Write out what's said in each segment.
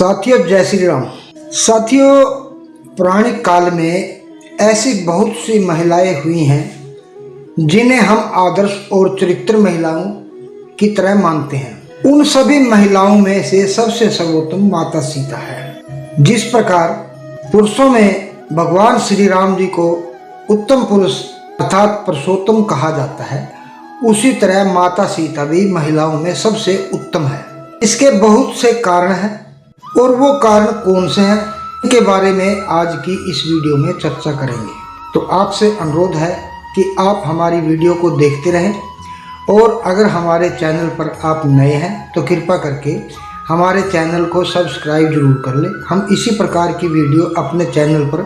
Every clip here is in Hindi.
साथियों जय श्री राम। साथियों पौराणिक काल में ऐसी बहुत सी महिलाएं हुई हैं जिन्हें हम आदर्श और चरित्र महिलाओं की तरह मानते हैं। उन सभी महिलाओं में से सबसे सर्वोत्तम माता सीता है। जिस प्रकार पुरुषों में भगवान श्री राम जी को उत्तम पुरुष अर्थात पुरुषोत्तम कहा जाता है, उसी तरह माता सीता भी महिलाओं में सबसे उत्तम है। इसके बहुत से कारण हैं और वो कारण कौन से हैं इनके बारे में आज की इस वीडियो में चर्चा करेंगे। तो आपसे अनुरोध है कि आप हमारी वीडियो को देखते रहें और अगर हमारे चैनल पर आप नए हैं तो कृपा करके हमारे चैनल को सब्सक्राइब जरूर कर लें। हम इसी प्रकार की वीडियो अपने चैनल पर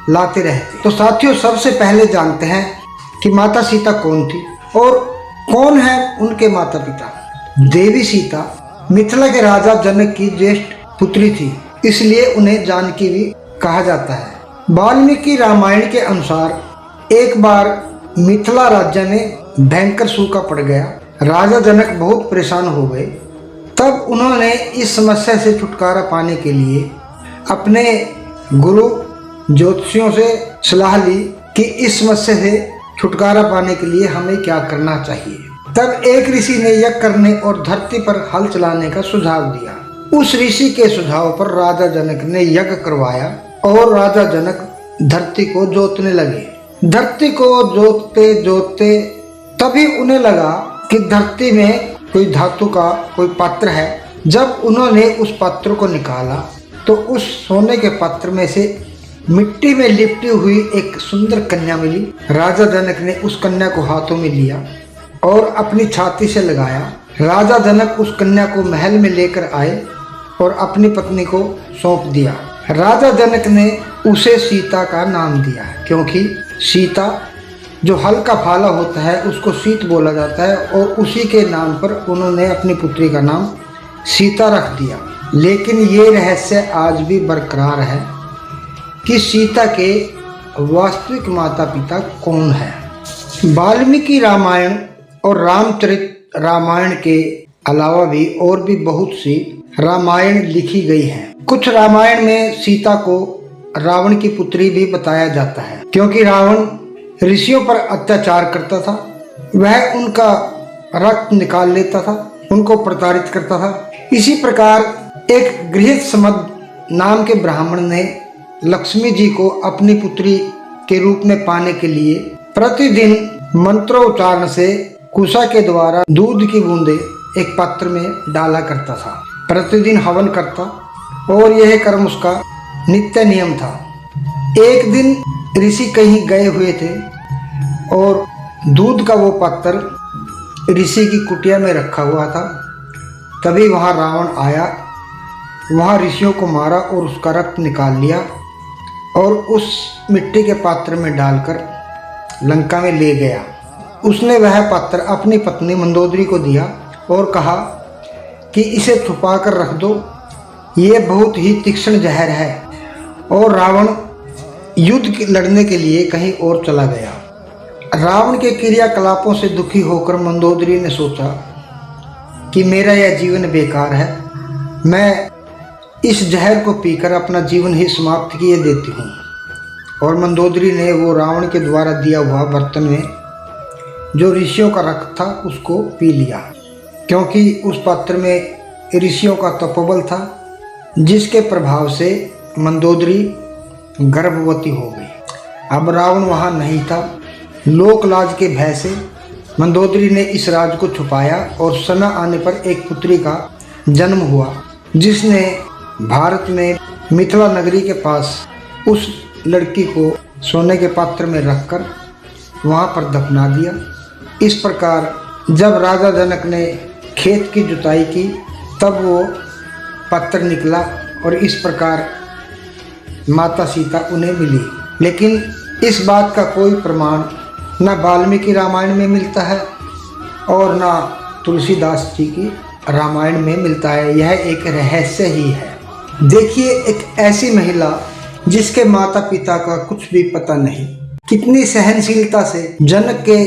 लाते रहते हैं। तो साथियों सबसे पहले जानते हैं कि माता सीता कौन थी और कौन है उनके माता पिता। देवी सीता मिथिला के राजा जनक की ज्येष्ठ पुत्री थी, इसलिए उन्हें जानकी भी कहा जाता है। वाल्मीकि रामायण के अनुसार एक बार मिथिला राज्य में भयंकर सूखा पड़ गया। राजा जनक बहुत परेशान हो गए। तब उन्होंने इस समस्या से छुटकारा पाने के लिए अपने गुरु ज्योतिषियों से सलाह ली कि इस समस्या से छुटकारा पाने के लिए हमें क्या करना चाहिए। तब एक ऋषि ने यज्ञ करने और धरती पर हल चलाने का सुझाव दिया। उस ऋषि के सुझाव पर राजा जनक ने यज्ञ करवाया और राजा जनक धरती को जोतने लगे। धरती को जोतते जोतते तभी उन्हें लगा कि धरती में कोई धातु का कोई पात्र है। जब उन्होंने उस पात्र को निकाला तो उस सोने के पात्र में से मिट्टी में लिपटी हुई एक सुंदर कन्या मिली। राजा जनक ने उस कन्या को हाथों में लिया और अपनी छाती से लगाया। राजा जनक उस कन्या को महल में लेकर आए और अपनी पत्नी को सौंप दिया। राजा जनक ने उसे सीता का नाम दिया क्योंकि सीता जो हल्का फाला होता है उसको सीत बोला जाता है और उसी के नाम पर उन्होंने अपनी पुत्री का नाम सीता रख दिया। लेकिन ये रहस्य आज भी बरकरार है कि सीता के वास्तविक माता पिता कौन है। वाल्मीकि रामायण और रामचरित रामायण के अलावा भी और भी बहुत सी रामायण लिखी गई हैं। कुछ रामायण में सीता को रावण की पुत्री भी बताया जाता है क्योंकि रावण ऋषियों पर अत्याचार करता था। वह उनका रक्त निकाल लेता था, उनको प्रताड़ित करता था। इसी प्रकार एक गृहस्मद नाम के ब्राह्मण ने लक्ष्मी जी को अपनी पुत्री के रूप में पाने के लिए प्रतिदिन मंत्रोच्चारण से कुशा के द्वारा दूध की बूंदे एक पात्र में डाला करता था। प्रतिदिन हवन करता और यह कर्म उसका नित्य नियम था। एक दिन ऋषि कहीं गए हुए थे और दूध का वो पात्र ऋषि की कुटिया में रखा हुआ था। तभी वहाँ रावण आया, वहाँ ऋषियों को मारा और उसका रक्त निकाल लिया और उस मिट्टी के पात्र में डालकर लंका में ले गया। उसने वह पात्र अपनी पत्नी मंदोदरी को दिया और कहा कि इसे छुपा कर रख दो, ये बहुत ही तीक्ष्ण जहर है। और रावण युद्ध लड़ने के लिए कहीं और चला गया। रावण के क्रियाकलापों से दुखी होकर मंदोदरी ने सोचा कि मेरा यह जीवन बेकार है, मैं इस जहर को पीकर अपना जीवन ही समाप्त किए देती हूँ। और मंदोदरी ने वो रावण के द्वारा दिया हुआ बर्तन में जो ऋषियों का रक्त था उसको पी लिया, क्योंकि उस पात्र में ऋषियों का तपोबल था, जिसके प्रभाव से मंदोदरी गर्भवती हो गई। अब रावण वहाँ नहीं था। लोक लाज के भय से मंदोदरी ने इस राज को छुपाया और समय आने पर एक पुत्री का जन्म हुआ, जिसने भारत में मिथिला नगरी के पास उस लड़की को सोने के पात्र में रखकर वहाँ पर दफना दिया। इस प्रकार जब राजा जनक ने खेत की जुताई की तब वो पत्थर निकला और इस प्रकार माता सीता उन्हें मिली। लेकिन इस बात का कोई प्रमाण न वाल्मीकि रामायण में मिलता है और न तुलसीदास जी की रामायण में मिलता है। यह एक रहस्य ही है। देखिए, एक ऐसी महिला जिसके माता पिता का कुछ भी पता नहीं, कितनी सहनशीलता से जनक के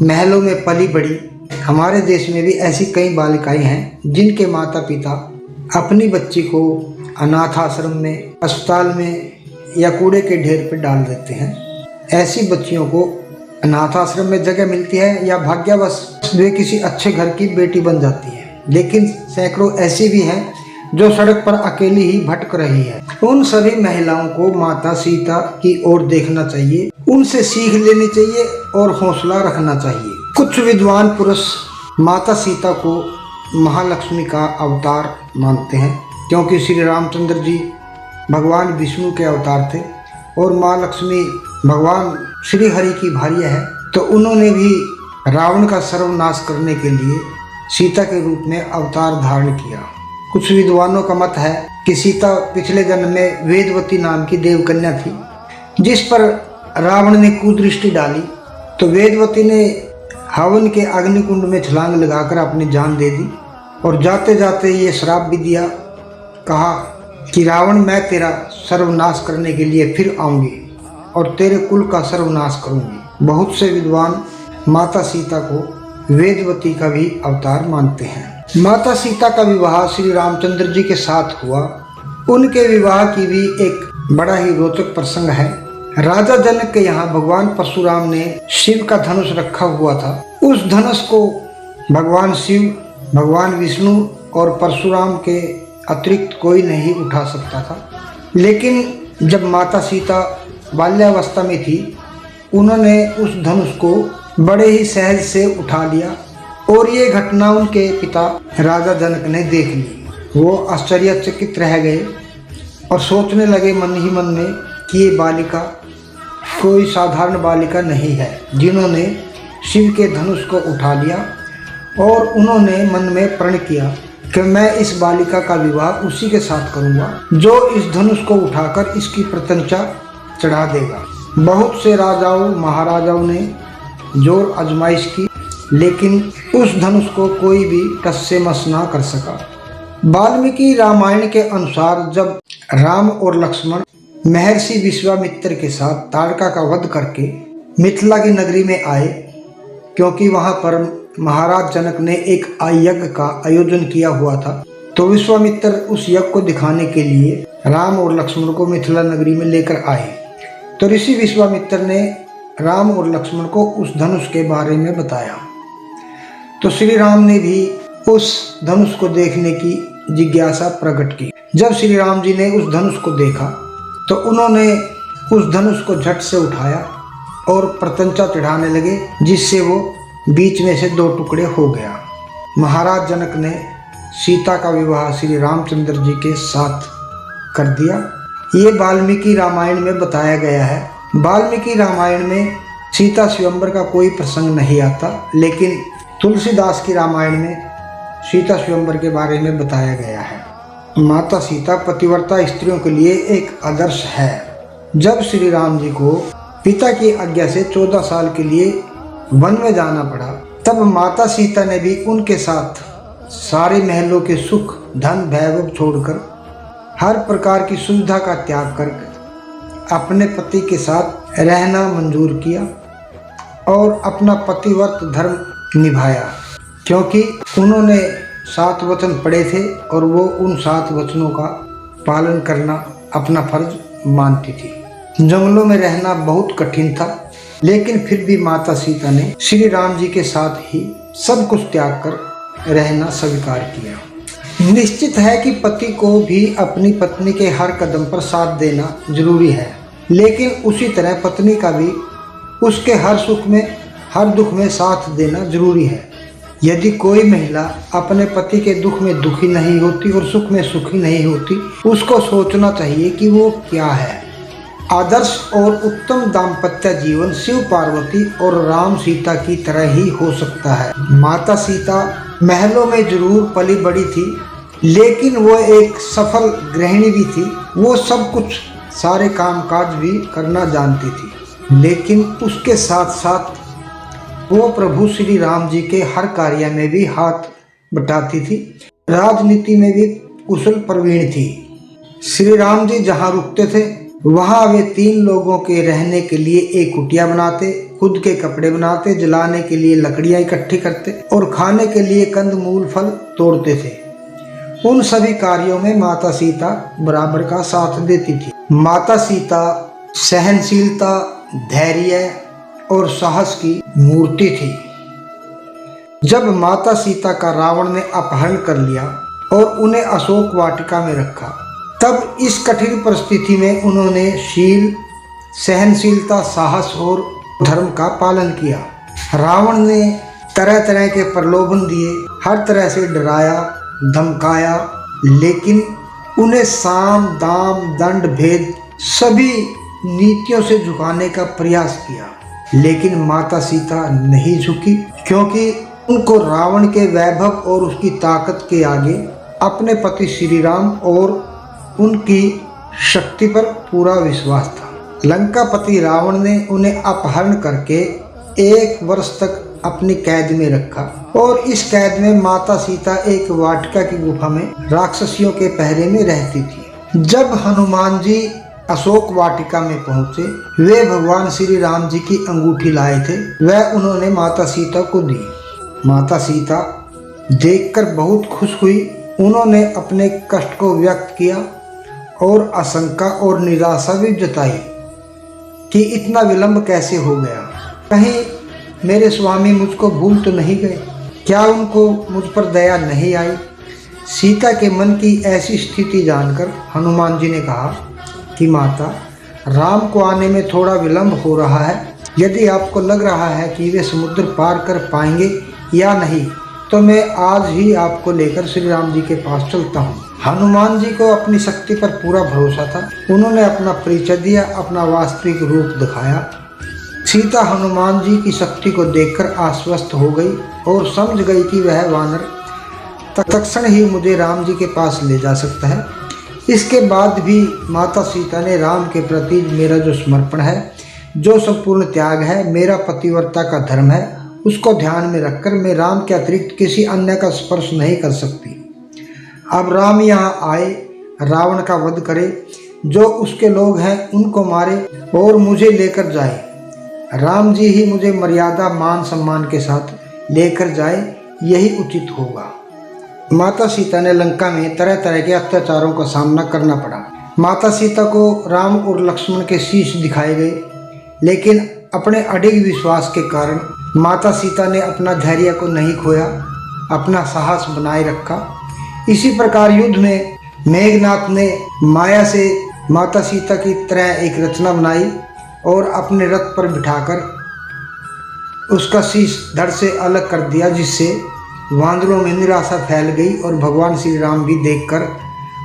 महलों में पली बड़ी। हमारे देश में भी ऐसी कई बालिकाएं हैं जिनके माता पिता अपनी बच्ची को अनाथ आश्रम में, अस्पताल में या कूड़े के ढेर पर डाल देते हैं। ऐसी बच्चियों को अनाथ आश्रम में जगह मिलती है या भाग्यवश वे किसी अच्छे घर की बेटी बन जाती है। लेकिन सैकड़ों ऐसी भी हैं जो सड़क पर अकेली ही भटक रही है। उन सभी महिलाओं को माता सीता की ओर देखना चाहिए, उनसे सीख लेनी चाहिए और हौसला रखना चाहिए। कुछ विद्वान पुरुष माता सीता को महालक्ष्मी का अवतार मानते हैं, क्योंकि श्री रामचंद्र जी भगवान विष्णु के अवतार थे और माँ लक्ष्मी भगवान श्री हरि की भार्या है। तो उन्होंने भी रावण का सर्वनाश करने के लिए सीता के रूप में अवतार धारण किया। कुछ विद्वानों का मत है कि सीता पिछले जन्म में वेदवती नाम की देवकन्या थी, जिस पर रावण ने कुदृष्टि डाली। तो वेदवती ने हवन के अग्निकुंड में छलांग लगाकर अपनी जान दे दी और जाते जाते ये श्राप भी दिया, कहा कि रावण, मैं तेरा सर्वनाश करने के लिए फिर आऊंगी और तेरे कुल का सर्वनाश करूंगी। बहुत से विद्वान माता सीता को वेदवती का भी अवतार मानते हैं। माता सीता का विवाह श्री रामचंद्र जी के साथ हुआ। उनके विवाह की भी एक बड़ा ही रोचक प्रसंग है। राजा जनक के यहाँ भगवान परशुराम ने शिव का धनुष रखा हुआ था। उस धनुष को भगवान शिव, भगवान विष्णु और परशुराम के अतिरिक्त कोई नहीं उठा सकता था। लेकिन जब माता सीता बाल्यावस्था में थी, उन्होंने उस धनुष को बड़े ही सहज से उठा लिया और ये घटना उनके पिता राजा जनक ने देख ली। वो आश्चर्यचकित रह गए और सोचने लगे मन ही मन में कि ये बालिका कोई साधारण बालिका नहीं है, जिन्होंने शिव के धनुष को उठा लिया। और उन्होंने मन में प्रण किया कि मैं इस बालिका का विवाह उसी के साथ करूंगा जो इस धनुष को उठाकर इसकी प्रत्यंचा चढ़ा देगा। बहुत से राजाओं महाराजाओं ने जोर आजमाइश की, लेकिन उस धनुष को कोई भी टस से मस ना कर सका। वाल्मीकि रामायण के अनुसार जब राम और लक्ष्मण महर्षि विश्वामित्र के साथ ताड़का का वध करके मिथिला की नगरी में आए, क्योंकि वहां पर महाराज जनक ने एक यज्ञ का आयोजन किया हुआ था, तो विश्वामित्र उस यज्ञ को दिखाने के लिए राम और लक्ष्मण को मिथिला नगरी में लेकर आए। तो ऋषि विश्वामित्र ने राम और लक्ष्मण को उस धनुष के बारे में बताया। तो श्री राम ने भी उस धनुष को देखने की जिज्ञासा प्रकट की। जब श्री राम जी ने उस धनुष को देखा तो उन्होंने उस धनुष को झट से उठाया और प्रत्यंचा चढ़ाने लगे, जिससे वो बीच में से दो टुकड़े हो गया। महाराज जनक ने सीता का विवाह श्री रामचंद्र जी के साथ कर दिया। ये वाल्मीकि रामायण में बताया गया है। वाल्मीकि रामायण में सीता स्वयंवर का कोई प्रसंग नहीं आता, लेकिन तुलसीदास की रामायण में सीता स्वयंवर के बारे में बताया गया है। माता सीता पतिव्रता स्त्रियों के लिए एक आदर्श है। जब श्री राम जी को पिता की आज्ञा से 14 साल के लिए वन में जाना पड़ा, तब माता सीता ने भी उनके साथ सारे महलों के सुख धन वैभव छोड़कर हर प्रकार की सुविधा का त्याग करके अपने पति के साथ रहना मंजूर किया और अपना पतिव्रत धर्म निभाया, क्योंकि उन्होंने 7 वचन पढ़े थे और वो उन 7 वचनों का पालन करना अपना फर्ज मानती थी। जंगलों में रहना बहुत कठिन था, लेकिन फिर भी माता सीता ने श्री राम जी के साथ ही सब कुछ त्याग कर रहना स्वीकार किया। निश्चित है कि पति को भी अपनी पत्नी के हर कदम पर साथ देना जरूरी है, लेकिन उसी तरह पत्नी का भी उसके हर सुख में हर दुख में साथ देना जरूरी है। यदि कोई महिला अपने पति के दुख में दुखी नहीं होती और सुख में सुखी नहीं होती, उसको सोचना चाहिए कि वो क्या है। आदर्श और उत्तम दाम्पत्य जीवन शिव पार्वती और राम सीता की तरह ही हो सकता है। माता सीता महलों में जरूर पली बड़ी थी, लेकिन वो एक सफल गृहिणी भी थी। वो सब कुछ सारे कामकाज भी करना जानती थी, लेकिन उसके साथ साथ वो प्रभु श्री राम जी के हर कार्य में भी हाथ बटाती थी। राजनीति में भी कुशल प्रवीण थी। श्री राम जी जहाँ रुकते थे वहाँ वे 3 लोगों के रहने के लिए एक कुटिया बनाते, खुद के कपड़े बनाते, जलाने के लिए लकड़ियाँ इकट्ठी करते और खाने के लिए कंद मूल फल तोड़ते थे। उन सभी कार्यों में माता सीता बराबर का साथ देती थी। माता सीता सहनशीलता, धैर्य और साहस की मूर्ति थी। जब माता सीता का रावण ने अपहरण कर लिया और उन्हें अशोक वाटिका में रखा, तब इस कठिन परिस्थिति में उन्होंने शील, सहनशीलता, साहस और धर्म का पालन किया। रावण ने तरह तरह के प्रलोभन दिए, हर तरह से डराया, धमकाया, लेकिन उन्हें साम, दाम, दंड, भेद सभी नीतियों से झुकाने का प्रयास किया, लेकिन माता सीता नहीं झुकी, क्योंकि उनको रावण के वैभव और उसकी ताकत के आगे अपने पति श्री राम और उनकी शक्ति पर पूरा विश्वास था। लंकापति रावण ने उन्हें अपहरण करके 1 वर्ष तक अपनी कैद में रखा और इस कैद में माता सीता एक वाटिका की गुफा में राक्षसियों के पहरे में रहती थी। जब हनुमान जी अशोक वाटिका में पहुंचे, वे भगवान श्री राम जी की अंगूठी लाए थे, वह उन्होंने माता सीता को दी। माता सीता देखकर बहुत खुश हुई। उन्होंने अपने कष्ट को व्यक्त किया और आशंका और निराशा भी जताई कि इतना विलंब कैसे हो गया, कहीं मेरे स्वामी मुझको भूल तो नहीं गए, क्या उनको मुझ पर दया नहीं आई। सीता के मन की ऐसी स्थिति जानकर हनुमान जी ने कहा कि माता, राम को आने में थोड़ा विलंब हो रहा है। यदि आपको लग रहा है कि वे समुद्र पार कर पाएंगे या नहीं, तो मैं आज ही आपको लेकर श्री राम जी के पास चलता हूँ। हनुमान जी को अपनी शक्ति पर पूरा भरोसा था। उन्होंने अपना परिचय दिया, अपना वास्तविक रूप दिखाया। सीता हनुमान जी की शक्ति को देखकर आश्वस्त हो गई और समझ गई कि वह वानर तत्क्षण ही मुझे राम जी के पास ले जा सकता है। इसके बाद भी माता सीता ने राम के प्रति मेरा जो समर्पण है, जो संपूर्ण त्याग है, मेरा पतिव्रता का धर्म है, उसको ध्यान में रखकर मैं राम के अतिरिक्त किसी अन्य का स्पर्श नहीं कर सकती। अब राम यहाँ आए, रावण का वध करे, जो उसके लोग हैं उनको मारे और मुझे लेकर जाए। राम जी ही मुझे मर्यादा, मान सम्मान के साथ लेकर जाए, यही उचित होगा। माता सीता ने लंका में तरह तरह के अत्याचारों का सामना करना पड़ा। माता सीता को राम और लक्ष्मण के शीश दिखाए गए, लेकिन अपने अडिग विश्वास के कारण माता सीता ने अपना धैर्य को नहीं खोया, अपना साहस बनाए रखा। इसी प्रकार युद्ध में मेघनाथ ने माया से माता सीता की तरह एक रचना बनाई और अपने रथ पर बिठाकर उसका शीश धड़ से अलग कर दिया, जिससे वानरों में निराशा फैल गई और भगवान श्री राम भी देखकर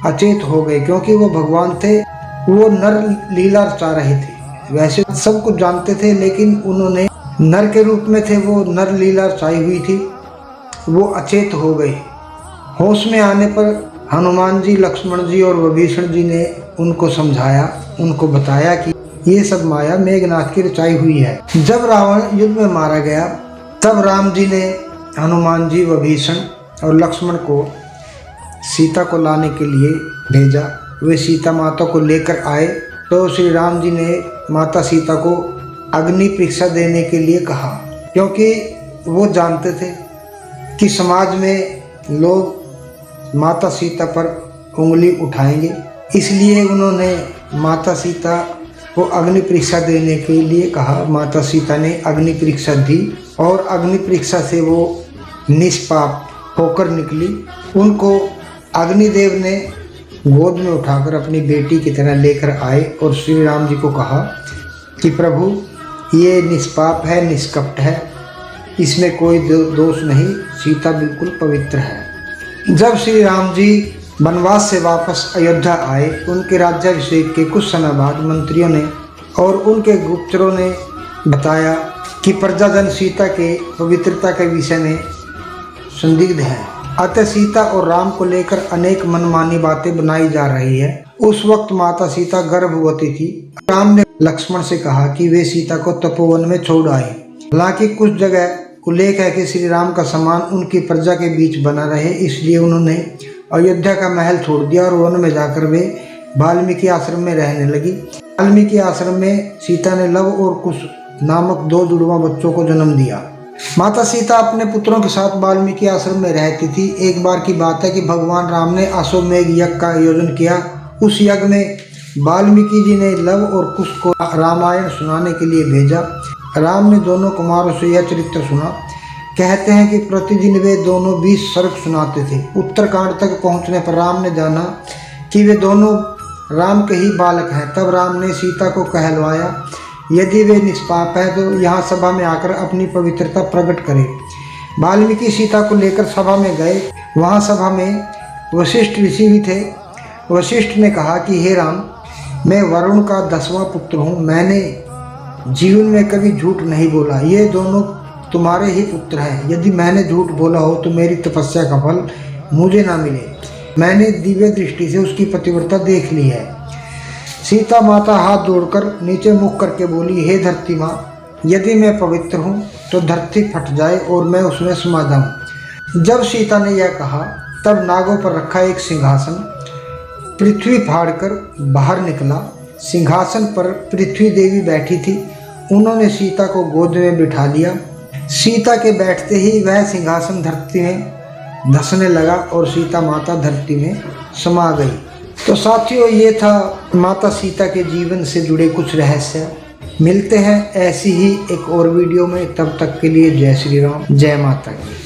अचेत हो गए, क्योंकि वो भगवान थे, वो नर लीला रचा रहे थे। वैसे सब कुछ जानते थे, लेकिन उन्होंने नर के रूप में थे, वो नर लीला रचाई हुई थी, वो अचेत हो गए। होश में आने पर हनुमान जी, लक्ष्मण जी और विभीषण जी ने उनको समझाया, उनको बताया कि ये सब माया मेघनाथ की रचाई हुई है। जब रावण युद्ध में मारा गया, तब राम जी ने हनुमान जी, विभीषण और लक्ष्मण को सीता को लाने के लिए भेजा। वे सीता माता को लेकर आए तो श्री राम जी ने माता सीता को अग्नि परीक्षा देने के लिए कहा, क्योंकि वो जानते थे कि समाज में लोग माता सीता पर उंगली उठाएंगे। इसलिए उन्होंने माता सीता को अग्नि परीक्षा देने के लिए कहा। माता सीता ने अग्नि परीक्षा दी और अग्नि परीक्षा से वो निष्पाप होकर निकली। उनको अग्निदेव ने गोद में उठाकर अपनी बेटी की तरह लेकर आए और श्री राम जी को कहा कि प्रभु, ये निष्पाप है, निष्कपट है, इसमें कोई दोष नहीं, सीता बिल्कुल पवित्र है। जब श्री राम जी वनवास से वापस अयोध्या आए, उनके राज्याभिषेक के कुछ समय बाद मंत्रियों ने और उनके गुप्तचरों ने बताया कि प्रजाजन सीता के पवित्रता के विषय में संदिग्ध है। अतः सीता और राम को लेकर अनेक मनमानी बातें बनाई जा रही है। उस वक्त माता सीता गर्भवती थी। राम ने लक्ष्मण से कहा कि वे सीता को तपोवन में छोड़ आए। हालांकि कुछ जगह उल्लेख है कि श्री राम का सम्मान उनकी प्रजा के बीच बना रहे, इसलिए उन्होंने अयोध्या का महल छोड़ दिया और वन में जाकर वे वाल्मीकि आश्रम में रहने लगी। वाल्मीकि आश्रम में सीता ने लव और कुश नामक 2 जुड़वा बच्चों को जन्म दिया। माता सीता अपने पुत्रों के साथ वाल्मीकि आश्रम में रहती थी। एक बार की बात है कि भगवान राम ने अश्वमेध यज्ञ का आयोजन किया। उस यज्ञ में वाल्मीकि जी ने लव और कुश को रामायण सुनाने के लिए भेजा। राम ने दोनों कुमारों से यह चरित्र सुना। कहते हैं कि प्रतिदिन वे दोनों 20 सर्ग सुनाते थे। उत्तरकांड तक पहुंचने पर राम ने जाना कि वे दोनों राम के ही बालक हैं। तब राम ने सीता को कहलवाया, यदि वे निष्पाप है तो यहाँ सभा में आकर अपनी पवित्रता प्रकट करें। वाल्मीकि सीता को लेकर सभा में गए। वहाँ सभा में वशिष्ठ ऋषि भी थे। वशिष्ठ ने कहा कि हे राम, मैं वरुण का 10वां पुत्र हूँ। मैंने जीवन में कभी झूठ नहीं बोला। ये दोनों तुम्हारे ही पुत्र हैं। यदि मैंने झूठ बोला हो तो मेरी तपस्या का फल मुझे ना मिले। मैंने दिव्य दृष्टि से उसकी पतिव्रता देख ली है। सीता माता हाथ जोड़कर नीचे मुख करके बोली, हे धरती माँ, यदि मैं पवित्र हूँ तो धरती फट जाए और मैं उसमें समा जाऊँ। जब सीता ने यह कहा तब नागों पर रखा एक सिंहासन पृथ्वी फाड़कर बाहर निकला। सिंहासन पर पृथ्वी देवी बैठी थी। उन्होंने सीता को गोद में बिठा लिया। सीता के बैठते ही वह सिंहासन धरती में धंसने लगा और सीता माता धरती में समा गई। तो साथियों, ये था माता सीता के जीवन से जुड़े कुछ रहस्य। मिलते हैं ऐसी ही एक और वीडियो में। तब तक के लिए जय श्री राम, जय माता की।